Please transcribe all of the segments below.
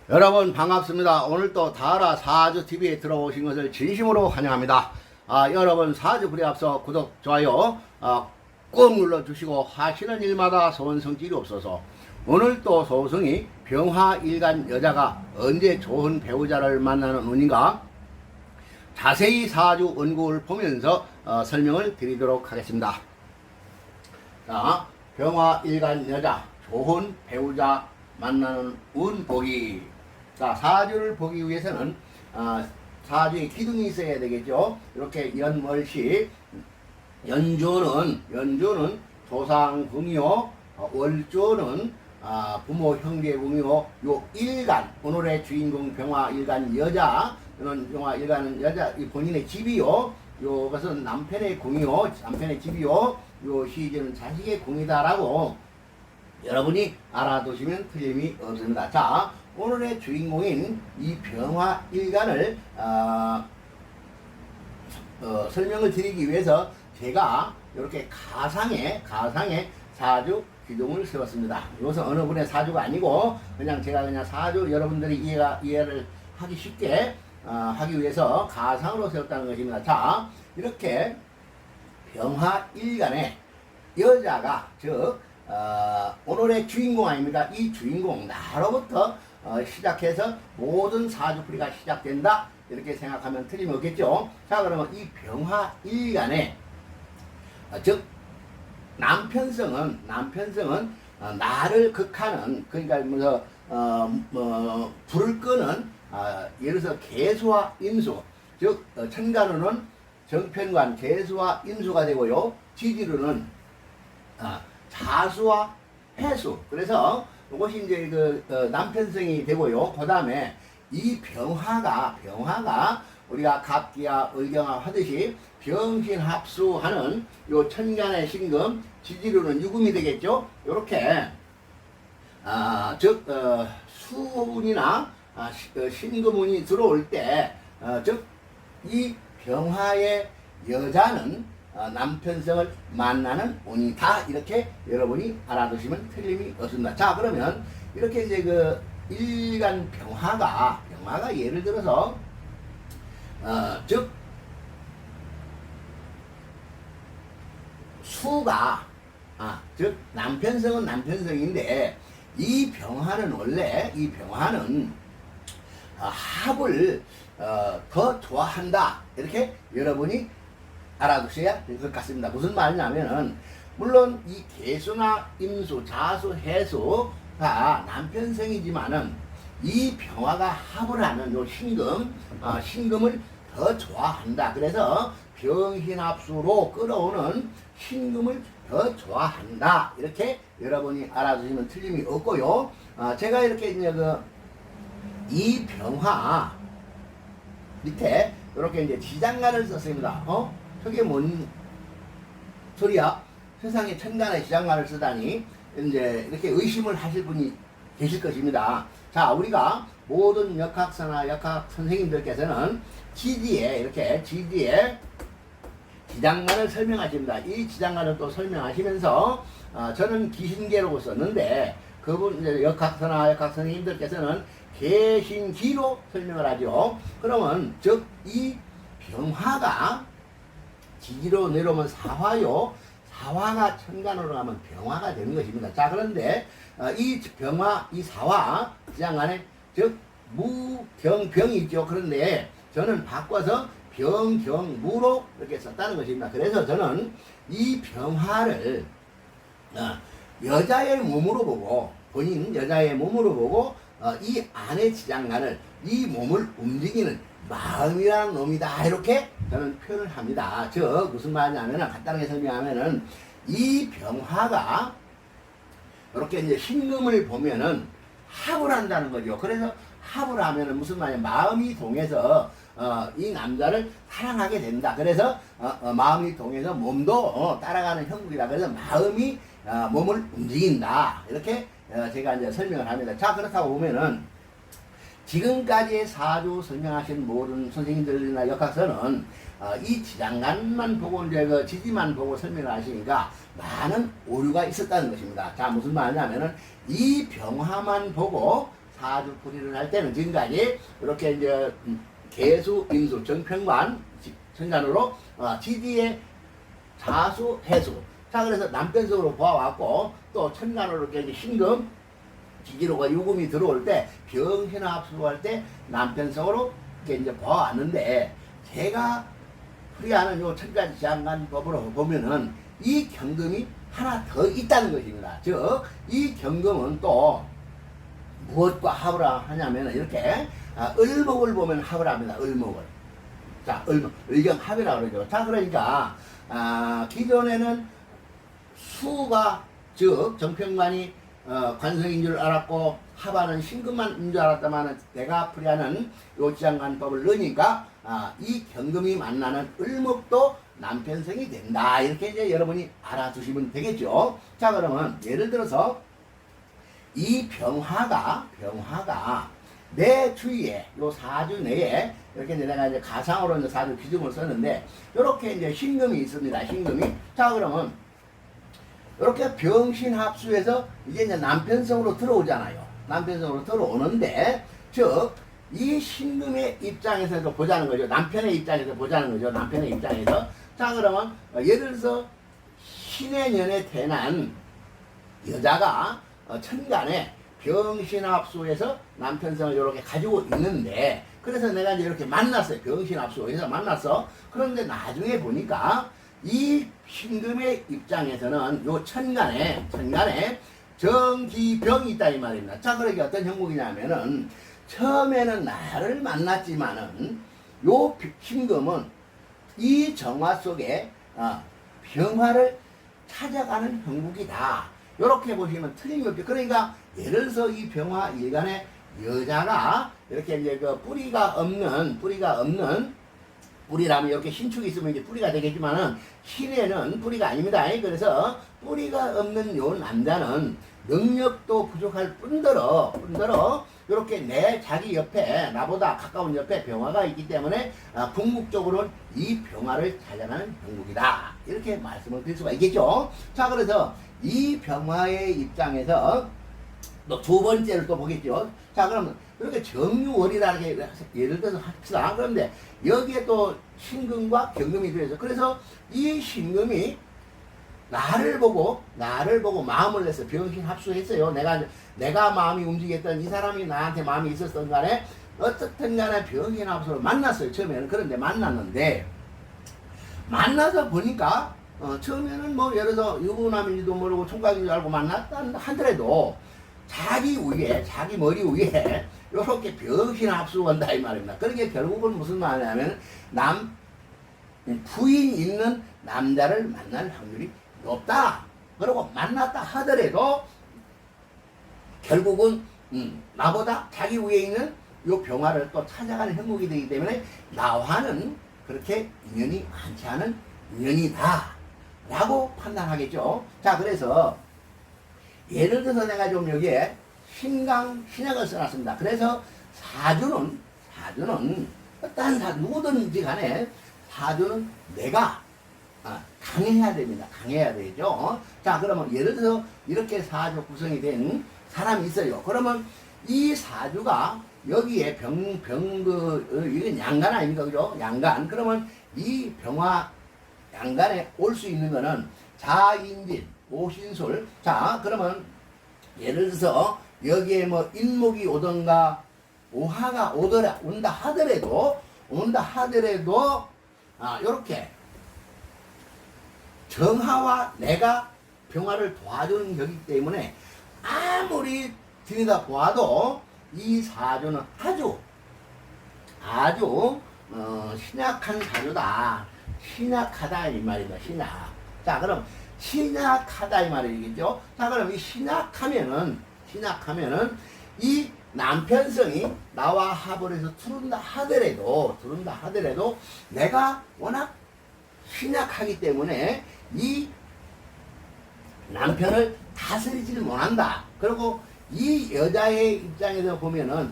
여러분 반갑습니다. 오늘 또 다하라 사주TV에 들어오신 것을 진심으로 환영합니다. 여러분 사주 불에 앞서 구독, 좋아요 꼭 눌러주시고 하시는 일마다 소원 성질이 없어서 오늘 또 소승이 병화일간 여자가 언제 좋은 배우자를 만나는 운인가 자세히 사주 원국을 보면서 설명을 드리도록 하겠습니다. 자, 병화일간 여자 좋은 배우자 만나는 운 보기. 자, 사주를 보기 위해서는 사주에 기둥이 있어야 되겠죠. 이렇게 연월시 연조는 조상궁이요, 월조는 부모 형제궁이요. 요 일간, 오늘의 주인공 병화일간 여자는 병화일간은 여자 본인의 집이요. 요것은 남편의 궁이요, 남편의 집이요. 요 시즌은 자식의 궁이다라고 여러분이 알아두시면 틀림이 없습니다. 자, 오늘의 주인공인 이 병화일간을 설명을 드리기 위해서 제가 이렇게 가상의 사주 기둥을 세웠습니다. 이것은 어느 분의 사주가 아니고 그냥 제가 그냥 사주 여러분들이 이해를 하기 쉽게 하기 위해서 가상으로 세웠다는 것입니다. 자, 이렇게 병화일간의 여자가 즉 오늘의 주인공 아닙니까? 이 주인공 나로부터 시작해서 모든 사주풀이가 시작된다 이렇게 생각하면 틀림없겠죠. 자, 그러면 이 병화일간의 즉 남편성은 나를 극하는, 그러니까 불을 끄는 예를 들어서 개수와 인수, 즉 천간으로는 정편관 개수와 인수가 되고요, 지지로는 자수와 해수. 그래서 이것이 이제 남편성이 되고요. 그 다음에 이 병화가 우리가 갑기와 을경화 하듯이 병신합수하는 요 천간의 신금, 지지로는 유금이 되겠죠. 요렇게 즉 수운이나 신금운이 들어올 때 즉 이 병화의 여자는 남편성을 만나는 운이다 이렇게 여러분이 알아두시면 틀림이 없습니다. 자, 그러면 이렇게 이제 일간 병화가 예를 들어서 즉 수가 즉 남편성은 남편성인데 이 병화는 원래 합을 더 좋아한다 이렇게 여러분이 알아두셔야 될 것 같습니다. 무슨 말이냐면은 물론 이 개수나 임수, 자수, 해수가 남편성이지만은 이 병화가 합을 하는 요 신금을 더 좋아한다. 그래서 병신합수로 끌어오는 신금을 더 좋아한다. 이렇게 여러분이 알아두시면 틀림이 없고요. 제가 이렇게 이제 이 병화 밑에 이렇게 이제 지장간을 썼습니다. 저게 뭔 소리야? 세상에 천간에 지장간을 쓰다니 이제 이렇게 의심을 하실 분이 계실 것입니다. 자, 우리가 모든 역학사나 역학 선생님들께서는 지지에 지장간을 설명하십니다. 이 지장간을 또 설명하시면서 저는 기신계로 썼는데 그분 이제 역학사나 역학 선생님들께서는 개신기로 설명을 하죠. 그러면 즉 이 병화가 지지로 내려오면 사화요. 사화가 천간으로 가면 병화가 되는 것입니다. 자, 그런데 이 병화, 이 사화 지장간에 즉 무경병이 있죠. 그런데 저는 바꿔서 병경무로 이렇게 썼다는 것입니다. 그래서 저는 이 병화를 여자의 몸으로 보고 본인 여자의 몸으로 보고 이 안의 지장간을 이 몸을 움직이는 마음이라는 놈이다 이렇게 저는 표현을 합니다. 즉 무슨 말이냐면 간단하게 설명하면은 이 병화가 이렇게 이제 신금을 보면은 합을 한다는 거죠. 그래서 합을 하면은 무슨 말이냐, 마음이 동해서 이 남자를 사랑하게 된다. 그래서 마음이 동해서 몸도 따라가는 형국이다. 그래서 마음이 몸을 움직인다. 이렇게 제가 이제 설명을 합니다. 자, 그렇다고 보면은 지금까지의 사주 설명하신 모든 선생님들이나 역학서는 이 지장간만 보고 이제 지지만 보고 설명을 하시니까 많은 오류가 있었다는 것입니다. 자, 무슨 말이냐면은 이 병화만 보고 사주풀이를 할 때는 지금까지 이렇게 이제 개수, 임수, 정편관, 천간으로 지지의 자수, 해수. 자, 그래서 남편성으로 보아왔고, 또 천간으로 이렇게 이제 신금, 지지로가 유금이 들어올 때, 병신합수할 때 남편성으로 이렇게 이제 보아왔는데, 제가 풀이하는 요 천간 지장간법으로 보면은 이 경금이 하나 더 있다는 것입니다. 즉, 이 경금은 또 무엇과 합을 하냐면 이렇게 을목을 보면 합을 합니다. 을목을. 자, 을경합이라고 그러죠. 자, 그러니까 기존에는 수가 즉 정평관이 관성인 줄 알았고 합하는 신금만인 줄 알았다만 내가 풀이하는 요 지장간법을 넣으니까 이 경금이 만나는 을목도 남편성이 된다. 이렇게 이제 여러분이 알아두시면 되겠죠. 자, 그러면 예를 들어서 이 병화가 내 주위에 요 사주 내에 이렇게 내가 이제 가상으로 이제 사주 기준을 썼는데 이렇게 이제 신금이 있습니다. 신금이. 자, 그러면 이렇게 병신합수해서 이게 이제 남편성으로 들어오잖아요. 남편성으로 들어오는데 즉 이 신금의 입장에서 보자는 거죠. 남편의 입장에서 보자는 거죠. 남편의 입장에서. 자, 그러면 예를 들어서 신의 년에 태어난 여자가 천간에 병신합수에서 남편성을 이렇게 가지고 있는데 그래서 내가 이제 이렇게 만났어요. 병신합수에서 만났어. 그런데 나중에 보니까 이 신금의 입장에서는 요 천간에 정기병이 있다 이 말입니다. 자, 그러게 어떤 형국이냐면은 처음에는 나를 만났지만은 요 신금은 이 정화 속에 병화를 찾아가는 형국이다. 이렇게 보시면 틀림없죠. 그러니까 예를 들어서 이 병화 일간에 여자가 이렇게 이제 그 뿌리가 없는 뿌리라면 이렇게 신축이 있으면 이제 뿌리가 되겠지만은 신에는 뿌리가 아닙니다. 그래서 뿌리가 없는 요 남자는 능력도 부족할 뿐더러 이렇게 내 자기 옆에 나보다 가까운 옆에 병화가 있기 때문에 궁극적으로는 이 병화를 찾아가는 형국이다. 이렇게 말씀을 드릴 수가 있겠죠. 자, 그래서 이 병화의 입장에서 또 두 번째를 또 보겠죠. 자, 그러면 이렇게 정유월이라는 게 예를 들어서 합시다. 그런데 여기에 또 신금과 경금이 들어서 그래서 이 신금이 나를 보고 마음을 내서 병신 합수했어요. 내가 마음이 움직였던 이 사람이 나한테 마음이 있었던 간에 어떻든 간에 병신 합수를 만났어요. 처음에는. 그런데 만나서 보니까 처음에는 뭐 예를 들어서 유부남인지도 모르고 총각인 줄 알고 만났다 하더라도 자기 머리 위에 이렇게 병신 합수한다 이 말입니다. 그러니까 결국은 무슨 말이냐면 부인 있는 남자를 만날 확률이 높다. 그리고 만났다 하더라도 결국은 나보다 자기 위에 있는 요 병화를 또 찾아가는 형국이 되기 때문에 나와는 그렇게 인연이 많지 않은 인연이다 라고 판단하겠죠. 자, 그래서 예를 들어서 내가 좀 여기에 신약을 써놨습니다. 그래서 사주는 어떤 누구든지 간에 사주는 내가 강해야 됩니다. 강해야 되죠. 자, 그러면 예를 들어서 이렇게 사주 구성이 된 사람이 있어요. 그러면 이 사주가 여기에 이건 양간 아닙니까? 그죠? 양간. 그러면 이 병화 양간에 올 수 있는 거는 자인진, 오신술. 자, 그러면 예를 들어서 여기에 뭐 인목이 오던가 오화가 온다 하더라도 요렇게 정화와 내가 병화를 도와주는 거기 때문에 아무리 들여다 보아도 이 사주는 아주 신약한 사주다. 신약하다 이 말입니다. 신약. 자, 그럼 신약하다 이 말이겠죠. 자, 그럼 이 신약하면은 이 남편성이 나와 합을 해서 들어온다 하더라도 내가 워낙 신약하기 때문에 이 남편을 다스리지를 못한다. 그리고 이 여자의 입장에서 보면은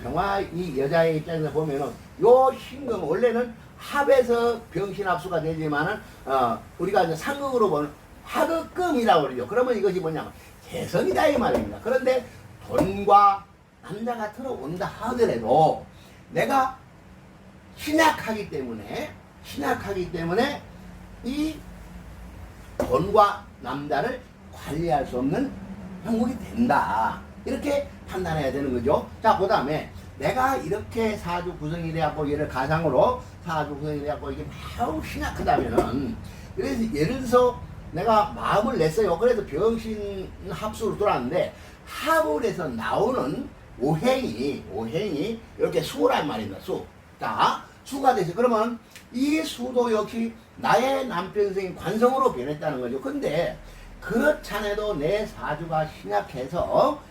이 여자의 입장에서 보면은 요 신금 원래는 합에서 병신합수가 되지만은 우리가 이제 상극으로 보는 하극금이라고 그러죠. 그러면 이것이 뭐냐면 개성이다 이 말입니다. 그런데 돈과 남자가 들어온다 하더라도 내가 신약하기 때문에 이 돈과 남자를 관리할 수 없는 형국이 된다. 이렇게 판단해야 되는 거죠. 자, 그 다음에 내가 이렇게 사주 구성이 돼갖고 얘를 가상으로 사주 구성이 돼갖고 이게 매우 신약하다면은 그래서 예를 들어서 내가 마음을 냈어요. 그래서 병신 합수로 돌아왔는데 합을 해서 나오는 오행이 이렇게 수란 말입니다. 수. 자, 수가 되죠. 그러면 이 수도 역시 나의 남편생이 관성으로 변했다는 거죠. 근데 그렇잖아도 내 사주가 신약해서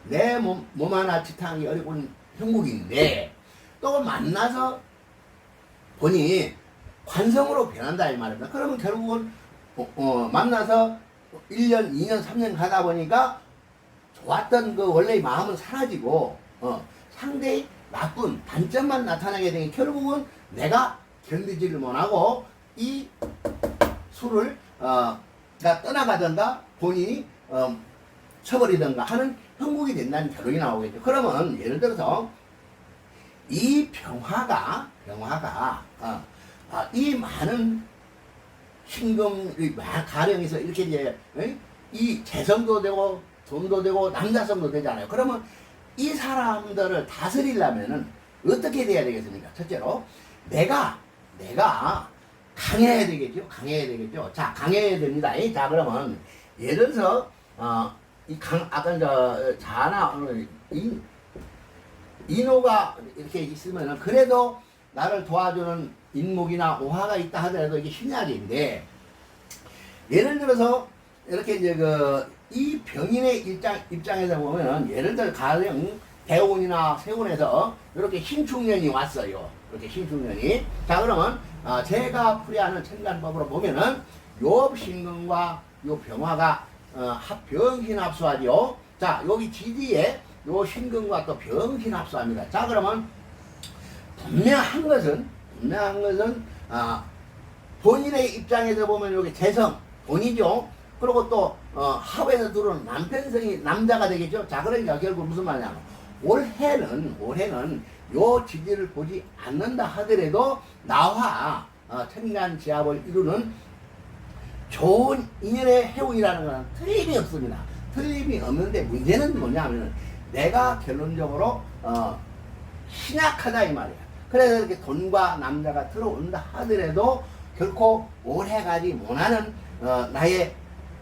내 몸 하나 지탱하기 어려운 형국인데 또 만나서 보니 관성으로 변한다 이 말입니다. 그러면 결국은 만나서 1년, 2년, 3년 가다 보니까 좋았던 그 원래의 마음은 사라지고 상대의 나쁜 단점만 나타나게 되니 결국은 내가 견디지를 못하고 이 술을 떠나가든가 본인이 쳐버리든가 하는 형국이 된다는 결론이 나오겠죠. 그러면 예를 들어서 이 병화가 이 많은 신금이 가령에서 이렇게 이제 이 재성도 되고 돈도 되고 남자성도 되잖아요. 그러면 이 사람들을 다스리려면은 어떻게 돼야 되겠습니까? 첫째로 내가 강해야 되겠죠. 자, 강해야 됩니다. 자, 그러면 예를 들어서 아까 자나 인호가 이렇게 있으면은 그래도 나를 도와주는 인목이나 오화가 있다 하더라도 이게 신약인데 예를 들어서 이렇게 이제 이 병인의 입장에서 보면은 예를 들어 가령 대운이나 세운에서 이렇게 신축년이 왔어요. 이렇게 신축년이. 자, 그러면 제가 풀이하는 천간법으로 보면은 요 신금과 요 병화가 병신합수하죠. 자, 여기 지지에 요 신금과 또 병신합수합니다. 자, 그러면 분명한 것은 본인의 입장에서 보면 여기 재성 돈이죠. 그리고 또 합에서 들어오는 남편성이 남자가 되겠죠. 자, 그러니까 결국 무슨 말이냐면 올해는 요 지지를 보지 않는다 하더라도 나와 천간지합을 이루는 좋은 인연의 해운이라는 것은 틀림이 없습니다. 틀림이 없는데 문제는 뭐냐면 내가 결론적으로 신약하다 이 말이야. 그래서 이렇게 돈과 남자가 들어온다 하더라도 결코 오래가지 못하는 나의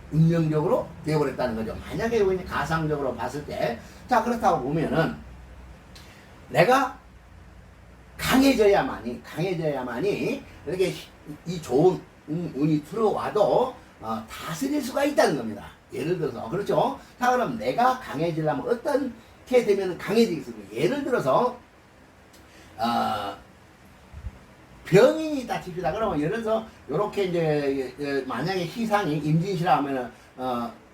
운명적으로 되어버렸다는 거죠. 만약에 이제 가상적으로 봤을 때, 자, 그렇다고 보면은 내가 강해져야만이 이렇게 이 좋은 운이 들어와도 다스릴 수가 있다는 겁니다. 예를 들어서 그렇죠. 자, 그럼 내가 강해지려면 어떻게 되면 강해지겠습니까? 예를 들어서 병인이 있다 칩시다. 그러면 예를 들어서 요렇게 이제 만약에 희상이 임진시라 하면은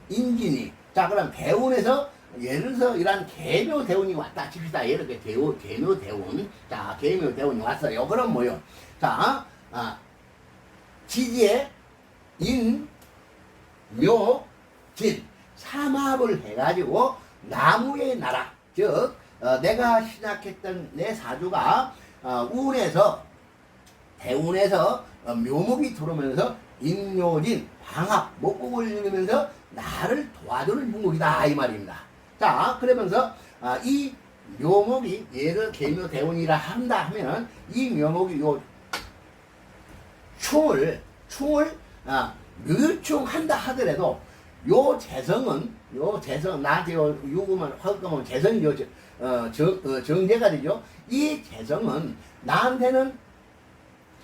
임진이, 자, 그럼 대운에서 예를 들어서 이런 계묘 대운이 왔다 칩시다. 이렇게 계묘 대운. 자, 계묘 대운이 왔어요. 그럼 뭐요? 자, 지지에 인, 묘, 진 삼합을 해가지고 나무의 나라, 즉 내가 시작했던 내 사주가 운에서 대운에서 묘목이 들어오면서 인묘진 방합 목국을 이루면서 나를 도와주는 형국이다 이 말입니다. 자, 그러면서 이 묘목이 예를 계묘 대운이라 한다 하면은 이 묘목이 요 충을 묘충한다 하더라도 요 재성은 나한테 요 요금은 화금은 재성이 정제가 되죠. 이 재성은 나한테는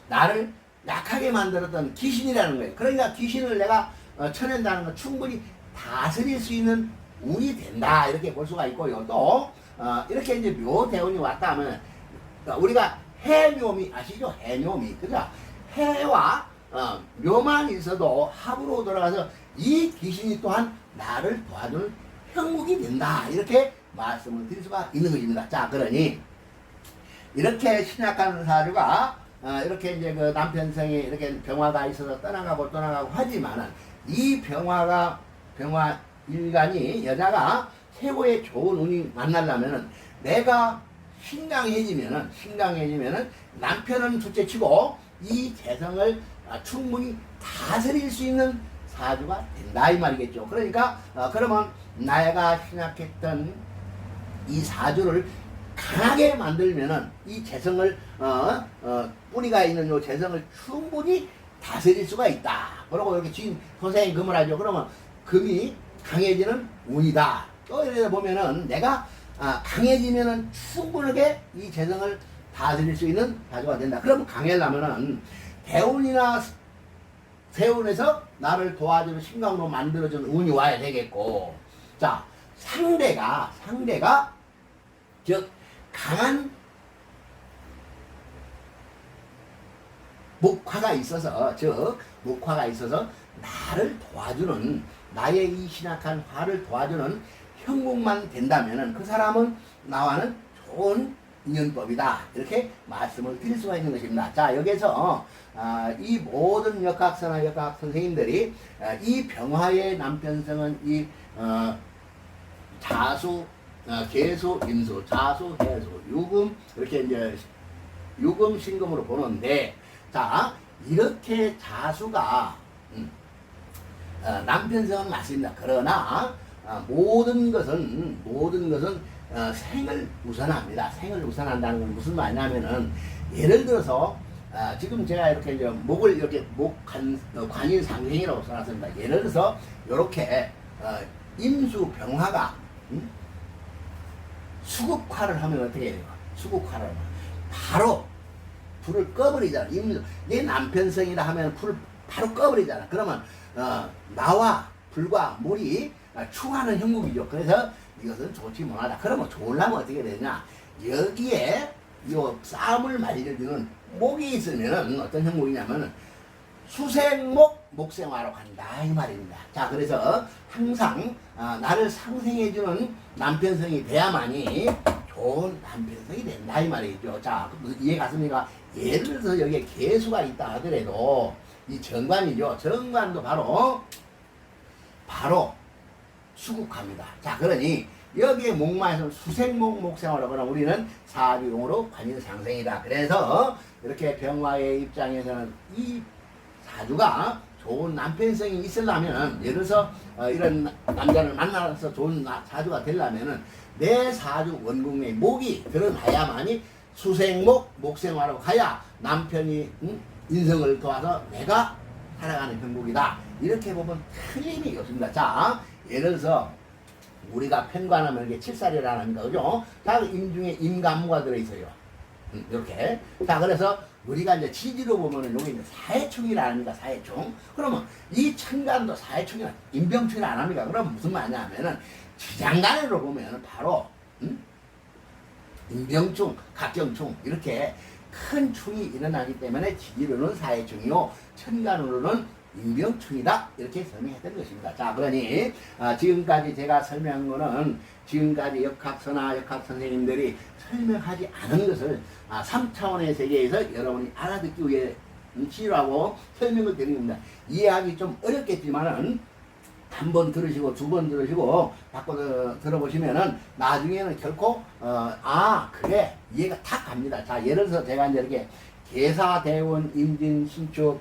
나를 약하게 만들었던 귀신이라는 거예요. 그러니까 귀신을 내가 쳐낸다는 건 충분히 다스릴 수 있는 운이 된다 이렇게 볼 수가 있고요. 또 이렇게 이제 묘대운이 왔다 하면 우리가 해묘미 아시죠? 해묘미 그죠? 해와 묘만 있어도 합으로 돌아가서 이 귀신이 또한 나를 도와주는 형국이 된다 이렇게 말씀을 드릴 수가 있는 것입니다. 자, 그러니 이렇게 신약한 사주가 이렇게 이제 그 남편성이 이렇게 병화가 있어서 떠나가고 하지만은 이 병화 일간이 여자가 최고의 좋은 운이 만나려면은 내가 신강해지면은 남편은 둘째치고 이 재성을 충분히 다스릴 수 있는 사주가 된다 이 말이겠죠. 그러니까 그러면 내가 신약했던 이 사주를 강하게 만들면은 이 재성을 뿌리가 있는 요 재성을 충분히 다스릴 수가 있다. 그러고 이렇게 지금 선생님 금을 하죠. 그러면 금이 강해지는 운이다. 또 이렇게 보면은 내가 강해지면은 충분하게 이 재성을 다스릴 수 있는 사주가 된다. 그러면 강해려면은 대운이나 세운에서 나를 도와주는 신강으로 만들어주는 운이 와야 되겠고, 자 상대가 즉 강한 목화가 있어서 나를 도와주는 나의 이 신약한 화를 도와주는 형국만 된다면은 그 사람은 나와는 좋은 인연법이다 이렇게 말씀을 드릴 수가 있는 것입니다. 자 여기서 이 모든 역학사나 역학 선생님들이 이 병화의 남편성은 이 자수, 계수, 임수, 자수, 해수, 유금 이렇게 이제 유금 신금으로 보는데, 자 이렇게 자수가 남편성은 맞습니다. 그러나 모든 것은 생을 우선합니다. 생을 우선한다는 건 무슨 말이냐면은 예를 들어서 지금 제가 이렇게 이제 목을 이렇게 관인 상생이라고 써놨습니다. 예를 들어서 이렇게 임수 병화가 수국화를 하면 어떻게 해요? 수국화를 하면 바로 불을 꺼버리잖아. 내 남편성이라 하면 불을 바로 꺼버리잖아. 그러면 나와 불과 물이 충하는 형국이죠. 그래서 이것은 좋지 못하다. 그러면 좋으려면 어떻게 되냐? 여기에 요 싸움을 말려주는 목이 있으면은 어떤 형국이냐면은 수생목 목생화로 간다 이 말입니다. 자 그래서 항상 나를 상생해주는 남편성이 돼야만이 좋은 남편성이 된다 이 말이죠. 자 이해 갔습니까? 예를 들어서 여기에 개수가 있다 하더라도 이 정관이죠. 정관도 바로 수국합니다. 자 그러니 여기에 목마에서 수생목 목생화로 그러면 우리는 사주용으로 관인상생이다. 그래서 이렇게 병화의 입장에서는 이 사주가 좋은 남편성이 있으려면, 예를 들어서 이런 남자를 만나서 좋은 사주가 되려면은 내 사주 원국의 목이 드러나야만이 수생목 목생화로 가야 남편이 인성을 도와서 내가 살아가는 형국이다. 이렇게 보면 틀림이 없습니다. 자 예를 들어서 우리가 편관하면 이게 칠살이라는 거죠. 자 임중에 임간무가 들어있어요. 이렇게. 자 그래서 우리가 이제 지지로 보면은 여기 이제 사해충이라는 사해충. 그러면 이 천간도 사해충이나 임병충이 안 합니까? 그럼 무슨 말이냐면은 지장간으로 보면은 바로 임병충, 갑경충 이렇게 큰 충이 일어나기 때문에 지지로는 사해충이요, 천간으로는 임병충이다 이렇게 설명했던 것입니다. 자 그러니 지금까지 제가 설명한 거는 지금까지 역학서나 역학 선생님들이 설명하지 않은 것을 3차원의 세계에서 여러분이 알아듣기 위해 치료하고 설명을 드리는 겁니다. 이해하기 좀 어렵겠지만은 한 번 들으시고 두 번 들으시고 바꿔 들어보시면은 나중에는 결코 그래 이해가 탁 갑니다. 자 예를 들어서 제가 이제 이렇게 계사, 대원, 임진, 신축,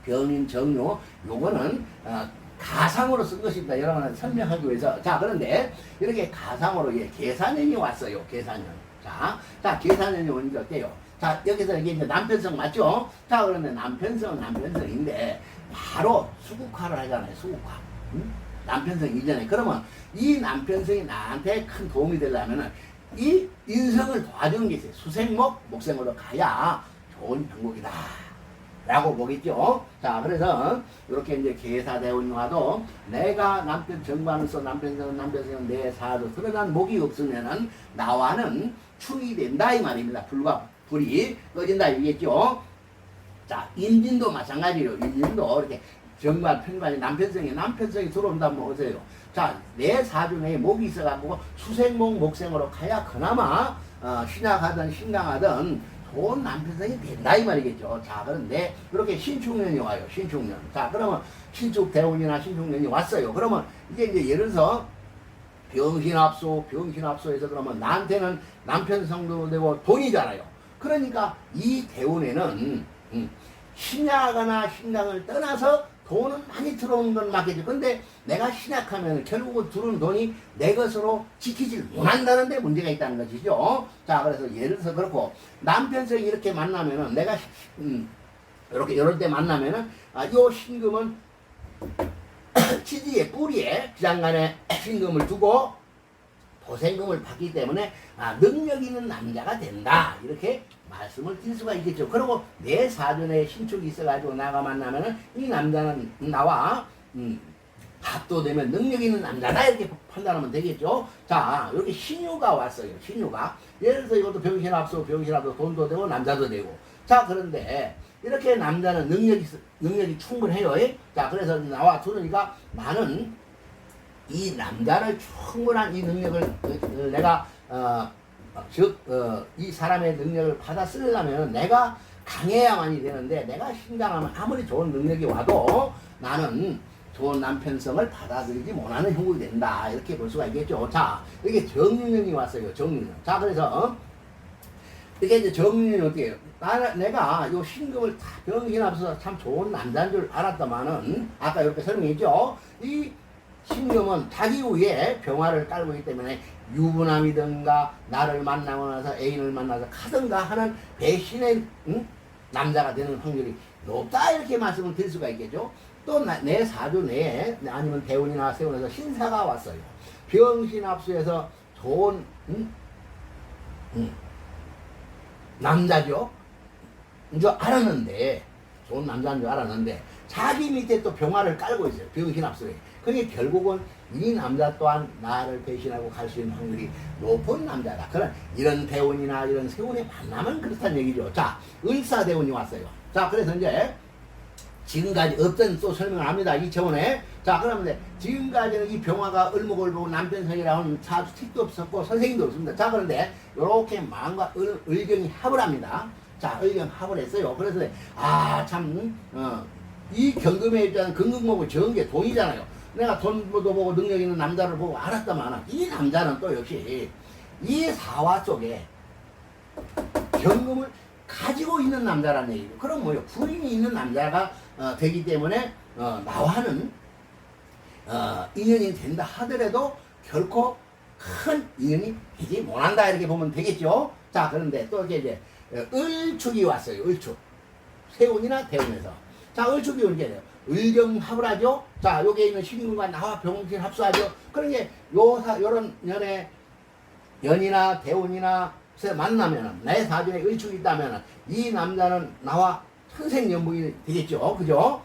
병인, 정묘 요거는 가상으로 쓴 것입니다. 여러분한테 설명하기 위해서. 자 그런데 이렇게 가상으로 계산년이 왔어요. 계산년. 자 계산년이 오는게 어때요? 자 여기서 이게 이제 남편성 맞죠? 자 그런데 남편성인데 바로 수국화를 하잖아요. 수국화. 남편성 이전에. 그러면 이 남편성이 나한테 큰 도움이 되려면은 이 인성을 도와주는 게 있어요. 수생목 목생으로 가야 좋은 형국이다 라고 보겠죠. 자 그래서 이렇게 이제 계사대운이 와도 내가 남편 정관을 써 남편성은 내 사주 드러난 목이 없으면은 나와는 충이 된다 이 말입니다. 불과 불이 꺼진다 이겠죠. 자 임진도 마찬가지로 임진도 이렇게 정관 편관이 남편성이 들어온다면 어때요? 자 내 사주 내에 목이 있어갖고 수생목 목생으로 가야 그나마 신약하든 신강하든 좋은 남편성이 된다 이 말이겠죠. 자 그런데 그렇게 신축년이 와요. 신축년. 자 그러면 신축대운이나 신축년이 왔어요. 그러면 이제 예를 들어서 병신합소에서 그러면 나한테는 남편 성도 되고 돈이잖아요. 그러니까 이 대운에는 신약하나 신강을 떠나서 돈은 많이 들어오는 건 맞겠죠. 근데 내가 신약하면 결국은 들어오는 돈이 내 것으로 지키질 못한다는 데 문제가 있다는 것이죠. 자, 그래서 예를 들어서 그렇고, 남편성이 이렇게 만나면은 내가, 이렇게, 이럴 때 만나면은, 요 신금은 치지의 뿌리에 지장간에 신금을 두고 도생금을 받기 때문에 능력 있는 남자가 된다. 이렇게 말씀을 드릴 수가 있겠죠. 그리고 내 사전에 신축이 있어가지고 나가 만나면은 이 남자는 나와 합도되면 능력 있는 남자다. 이렇게 판단하면 되겠죠. 자, 이렇게 신유가 왔어요. 신유가. 예를 들어서 이것도 병신합소 돈도 되고 남자도 되고. 자, 그런데 이렇게 남자는 능력이 충분해요. 자, 그래서 나와 들으니까 나는 이 남자를 충분한 이 능력을 내가 이 사람의 능력을 받아 쓰려면 내가 강해야만이 되는데, 내가 신강하면 아무리 좋은 능력이 와도 나는 좋은 남편성을 받아들이지 못하는 형국이 된다. 이렇게 볼 수가 있겠죠. 자, 이게 정윤년이 왔어요. 정윤년. 자, 그래서 이게 이제 정윤년이 어떻게 해요? 내가 요 신금을 다 병신합서 참 좋은 남자인 줄 알았더만은, 아까 이렇게 설명했죠. 이 신금은 자기 위에 병화를 깔고 있기 때문에 유부남이든가 나를 만나고 나서 애인을 만나서 가든가 하는 배신의 남자가 되는 확률이 높다. 이렇게 말씀을 드릴 수가 있겠죠. 또 내 사주 내에 아니면 대운이나 세운에서 신사가 왔어요. 병신합수에서 좋은 남자죠. 줄 알았는데, 좋은 남자인 줄 알았는데 자기 밑에 또 병화를 깔고 있어요. 병신합수에. 그러니까 결국은 이 남자 또한 나를 배신하고 갈 수 있는 확률이 높은 남자다. 그런 이런 대운이나 이런 세운의 만남은 그렇다는 얘기죠. 자, 을사대운이 왔어요. 자, 그래서 이제 지금까지 없던 또 설명을 합니다. 이 차원에. 자, 그러면 지금까지는 이 병화가 을목을 보고 남편성이라는 사주 틱도 없었고 선생님도 없습니다. 자, 그런데 이렇게 마음과 을경이 합을 합니다. 자, 을경 합을 했어요. 그래서 이 경금에 일단 근금목을 적은 게 돈이잖아요. 내가 돈도 보고 능력 있는 남자를 보고 알았다만, 이 남자는 또 역시 이 사화 속에 경금을 가지고 있는 남자라는 얘기죠. 그럼 뭐요? 부인이 있는 남자가 되기 때문에 나와는 인연이 된다 하더라도 결코 큰 인연이 되지 못한다. 이렇게 보면 되겠죠. 자, 그런데 또 이제 을축이 왔어요. 을축. 세운이나 대운에서. 자, 을축이 언제 돼요? 을경합을 하죠. 자, 여기에 있는 신금과 나와 병신 합수하죠. 그러니까 요런 연이나 대운이나 만나면은, 내 사전에 을축이 있다면은 이 남자는 나와 천생연분이 되겠죠. 그죠?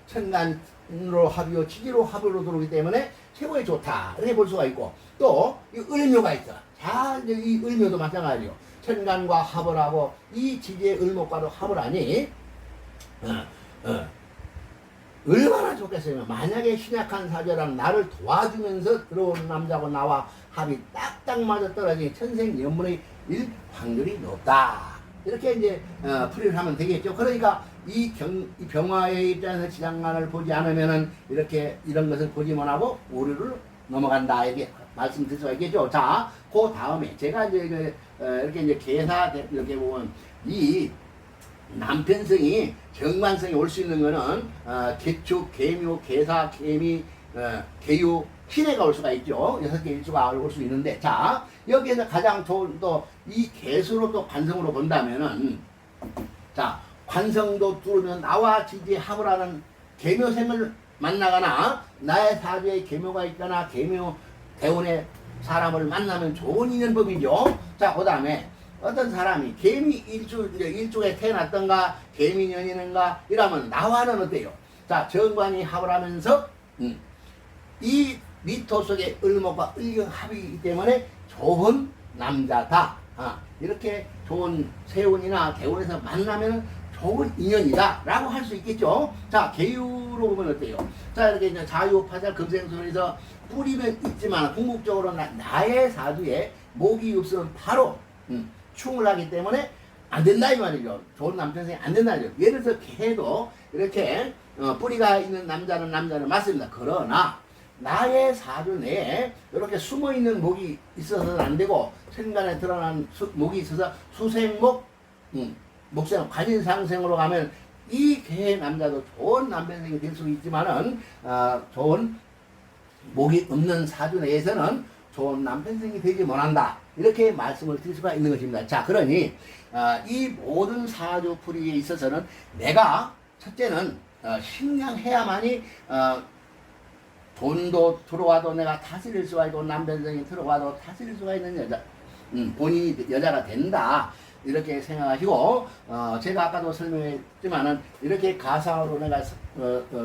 천간으로 합이요 지지로 합으로 들어오기 때문에 최고에 좋다. 이렇게 볼 수가 있고, 또 이 을묘가 있어. 자, 이제 이 을묘도 마찬가지요. 천간과 합을 하고 이 지지의 을목과도 합을 하니 얼마나 좋겠어요. 만약에 신약한 사주라면 나를 도와주면서 들어오는 남자고 나와 합이 딱딱 맞아 떨어지니 천생연분의 일 확률이 높다. 이렇게 이제 풀이를 하면 되겠죠. 그러니까 이 병화의 입장에서 지장간을 보지 않으면은 이런 것을 보지 못하고 오류를 넘어간다. 이렇게 말씀드릴 수가 있겠죠. 자, 그 다음에 제가 이제 이렇게 이제 계사 이렇게 보면 이 남편성이 정관성이 올 수 있는 거는 개축, 개묘, 계사, 개미, 개유, 신해가 올 수가 있죠. 6개 일주가 올 수 있는데, 자, 여기에서 가장 좋은 또 이 개수로 또 관성으로 본다면은, 자, 관성도 뚫으면 나와 지지 합을 하는 개묘생을 만나거나 나의 사주에 개묘가 있거나 개묘 대운의 사람을 만나면 좋은 인연법이죠. 자, 그 다음에 어떤 사람이 개미 일주에 태어났던가 개미년이는가 이러면 나와는 어때요? 자, 정관이 합을 하면서 이 미토 속에 을목과 을경 합이기 때문에 좋은 남자다. 이렇게 좋은 세운이나 대운에서 만나면 좋은 인연이다 라고 할 수 있겠죠. 자, 개유로 보면 어때요? 자, 이렇게 이제 자유파살 금생손에서 뿌리는 있지만 궁극적으로 나의 사주에 목이 없으면 바로 충을 하기 때문에 안 된다 이 말이죠. 좋은 남편생이 안 된다 이죠. 예를 들어서 개도 이렇게 뿌리가 있는 남자는 맞습니다. 그러나 나의 사주 내에 이렇게 숨어 있는 목이 있어서는 안 되고 천간에 드러난 목이 있어서 수생목, 목생 관인상생으로 가면 이 개의 남자도 좋은 남편생이 될 수 있지만은 좋은 목이 없는 사주 내에서는 좋은 남편생이 되지 못한다. 이렇게 말씀을 드릴 수가 있는 것입니다. 자, 그러니 이 모든 사주 풀이에 있어서는 내가 첫째는 신강해야만이 돈도 들어와도 내가 다스릴 수가 있고 남편생이 들어와도 다스릴 수가 있는 여자, 본인이 여자가 된다. 이렇게 생각하시고 제가 아까도 설명했지만은 이렇게 가상으로 내가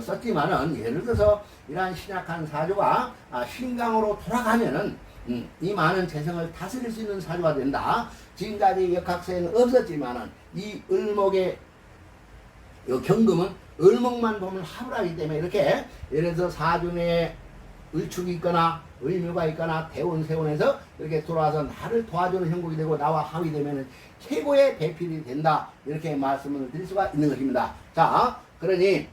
썼지만은 예를 들어서 이러한 신약한 사주가 신강으로 돌아가면은 이 많은 재성을 다스릴 수 있는 사주가 된다. 지금까지 역학세는 없었지만은 이 을목의 경금은 을목만 보면 합을하기 때문에 이렇게 예를 들어서 사주 내에 을축이 있거나 을묘가 있거나 대운 세운에서 이렇게 돌아와서 나를 도와주는 형국이 되고 나와 합이 되면 최고의 배필이 된다. 이렇게 말씀을 드릴 수가 있는 것입니다. 자, 그러니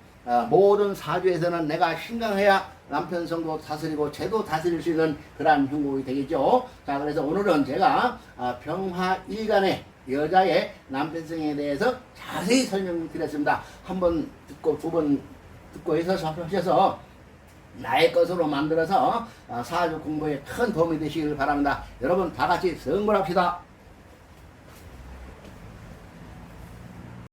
모든 사주에서는 내가 신강해야 남편 성도 다스리고 쟤도 다스릴 수 있는 그러한 형국이 되겠죠. 자, 그래서 오늘은 제가 병화일간의 여자의 남편성에 대해서 자세히 설명드렸습니다. 한 번 듣고 두 번 듣고 해서 하셔서 나의 것으로 만들어서 사주 공부에 큰 도움이 되시길 바랍니다. 여러분 다 같이 성불합시다.